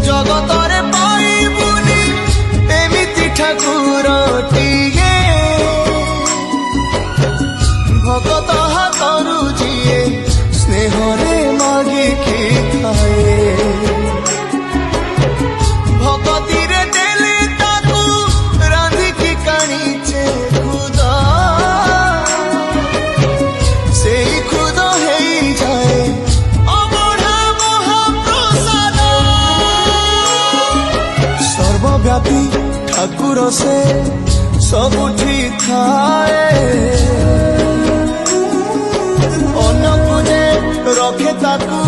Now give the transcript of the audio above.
ଜଗତରେ ପାଇବୁନି ଏମିତି ଠାକୁରଟିଏ ଭଗତ ହାତରୁ ଯିଏ ସ୍ନେହରେ ମାଗିକି ଖାଏ ଭଗତିରେ ଦେଲେ ତାକୁ ରାନ୍ଧିକି କାଣିଚେ ଖୁଦ ସେଇ ଖୁଦ ହେଇଯାଏ ଅବଢା ମହାପ୍ରସାଦ ସର୍ବବ୍ୟାପୀ ଠାକୁର ସେ ସବୁଠି ଥାଏ ଅନ୍ୟକୁ ଯେ ରଖେ ତାକୁ